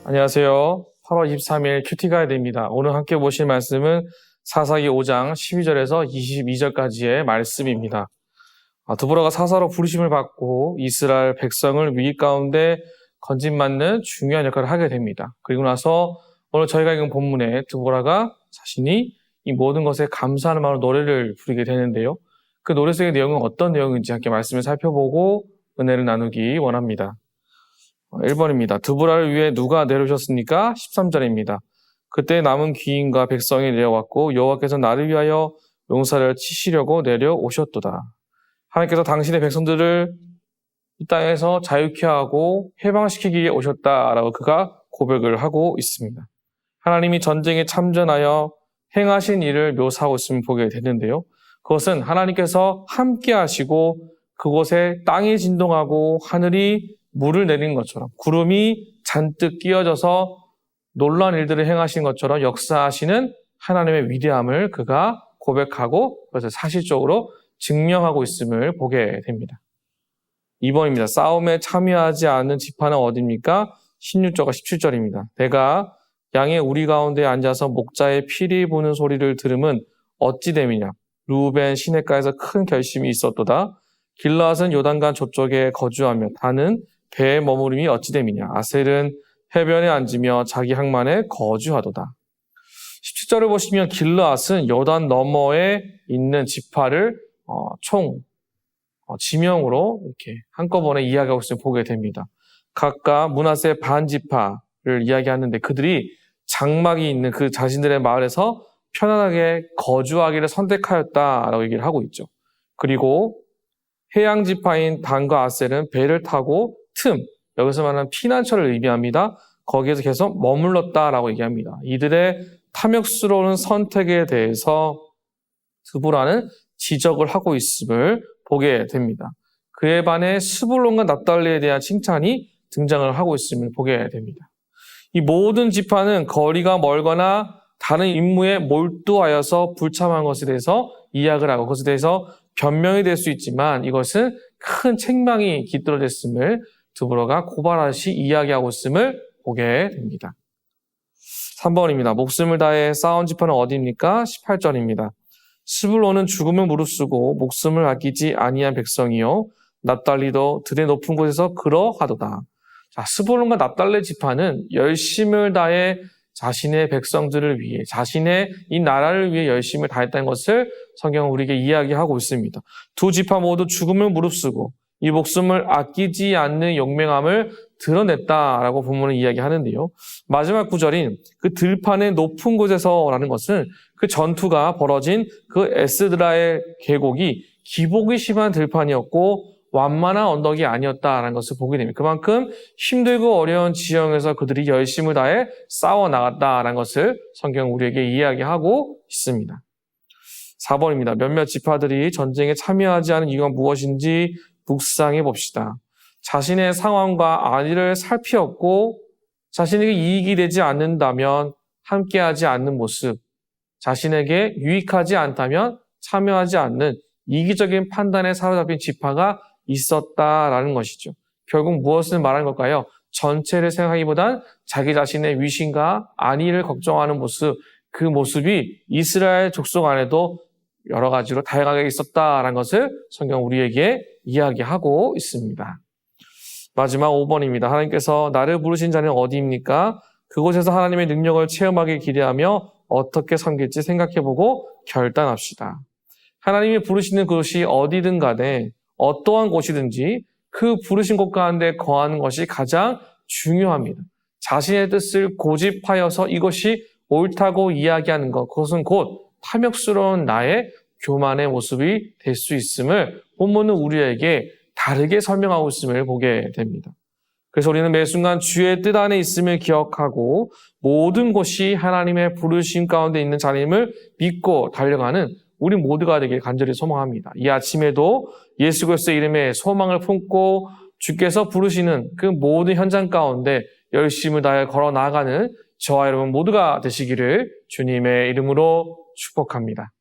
안녕하세요. 8월 23일 큐티 가이드입니다. 오늘 함께 보실 말씀은 사사기 5장 12절에서 22절까지의 말씀입니다. 드보라가 사사로 부르심을 받고 이스라엘 백성을 위기 가운데 건진받는 중요한 역할을 하게 됩니다. 그리고 나서 오늘 저희가 읽은 본문에 드보라가 자신이 이 모든 것에 감사하는 마음으로 노래를 부르게 되는데요. 그 노래 속의 내용은 어떤 내용인지 함께 말씀을 살펴보고 은혜를 나누기 원합니다. 1번입니다. 드보라를 위해 누가 내려오셨습니까? 13절입니다. 그때 남은 귀인과 백성이 내려왔고 여호와께서 나를 위하여 용사를 치시려고 내려오셨도다. 하나님께서 당신의 백성들을 이 땅에서 자유케 하고 해방시키기 위해 오셨다라고 그가 고백을 하고 있습니다. 하나님이 전쟁에 참전하여 행하신 일을 묘사하고 있음을 보게 되는데요. 그것은 하나님께서 함께 하시고 그곳에 땅이 진동하고 하늘이 물을 내리는 것처럼 구름이 잔뜩 끼어져서 놀라운 일들을 행하신 것처럼 역사하시는 하나님의 위대함을 그가 고백하고 그것을 사실적으로 증명하고 있음을 보게 됩니다. 2번입니다. 싸움에 참여하지 않는 지파는 어디입니까? 16절과 17절입니다. 내가 양의 우리 가운데 앉아서 목자의 피리 부는 소리를 들으면 어찌 됨이냐? 루벤 시냇가에서 큰 결심이 있었도다. 길르앗은 요단강 저쪽에 거주하며 다는 배에 머무름이 어찌 됨이냐? 아셀은 해변에 앉으며 자기 항만에 거주하도다. 17절을 보시면 길르앗은 요단 너머에 있는 지파를 총 지명으로 이렇게 한꺼번에 이야기하고 있음을 보게 됩니다. 각각 므낫세 반지파를 이야기하는데 그들이 장막이 있는 그 자신들의 마을에서 편안하게 거주하기를 선택하였다라고 얘기를 하고 있죠. 그리고 해양 지파인 단과 아셀은 배를 타고 여기서 말하는 피난처를 의미합니다. 거기에서 계속 머물렀다라고 얘기합니다. 이들의 탐욕스러운 선택에 대해서 드보라는 지적을 하고 있음을 보게 됩니다. 그에 반해 스불론과 납달리에 대한 칭찬이 등장을 하고 있음을 보게 됩니다. 이 모든 지파는 거리가 멀거나 다른 임무에 몰두하여서 불참한 것에 대해서 이야기를 하고 그것에 대해서 변명이 될 수 있지만 이것은 큰 책망이 깃들어졌음을 드보라가 고발하시 이야기하고 있음을 보게 됩니다. 3번입니다. 목숨을 다해 싸운 지파는 어디입니까? 18절입니다. 스불론은 죽음을 무릅쓰고 목숨을 아끼지 아니한 백성이요 납달리도 들의 높은 곳에서 그러하도다. 자, 스불론과 납달리 지파는 열심을 다해 자신의 백성들을 위해 자신의 이 나라를 위해 열심을 다했다는 것을 성경은 우리에게 이야기하고 있습니다. 두 지파 모두 죽음을 무릅쓰고 이 목숨을 아끼지 않는 용맹함을 드러냈다라고 본문은 이야기하는데요. 마지막 구절인 그 들판의 높은 곳에서라는 것은 그 전투가 벌어진 그 에스드라의 계곡이 기복이 심한 들판이었고 완만한 언덕이 아니었다라는 것을 보게 됩니다. 그만큼 힘들고 어려운 지형에서 그들이 열심을 다해 싸워 나갔다라는 것을 성경은 우리에게 이야기하고 있습니다. 4번입니다. 몇몇 지파들이 전쟁에 참여하지 않은 이유가 무엇인지 묵상해 봅시다. 자신의 상황과 안위를 살피었고 자신에게 이익이 되지 않는다면 함께하지 않는 모습, 자신에게 유익하지 않다면 참여하지 않는 이기적인 판단에 사로잡힌 지파가 있었다라는 것이죠. 결국 무엇을 말하는 걸까요? 전체를 생각하기보단 자기 자신의 위신과 안위를 걱정하는 모습, 그 모습이 이스라엘 족속 안에도 여러 가지로 다양하게 있었다라는 것을 성경 우리에게 이야기하고 있습니다. 마지막 5번입니다. 하나님께서 나를 부르신 자는 어디입니까? 그곳에서 하나님의 능력을 체험하길 기대하며 어떻게 섬길지 생각해보고 결단합시다. 하나님이 부르시는 그곳이 어디든 간에 어떠한 곳이든지 그 부르신 곳 가운데 거하는 것이 가장 중요합니다. 자신의 뜻을 고집하여서 이것이 옳다고 이야기하는 것, 그것은 곧 탐욕스러운 나의 교만의 모습이 될 수 있음을 본문은 우리에게 다르게 설명하고 있음을 보게 됩니다. 그래서 우리는 매 순간 주의 뜻 안에 있음을 기억하고 모든 것이 하나님의 부르심 가운데 있는 자님을 믿고 달려가는 우리 모두가 되길 간절히 소망합니다. 이 아침에도 예수 그리스도의 이름에 소망을 품고 주께서 부르시는 그 모든 현장 가운데 열심을 다해 걸어 나가는 저와 여러분 모두가 되시기를 주님의 이름으로 축복합니다.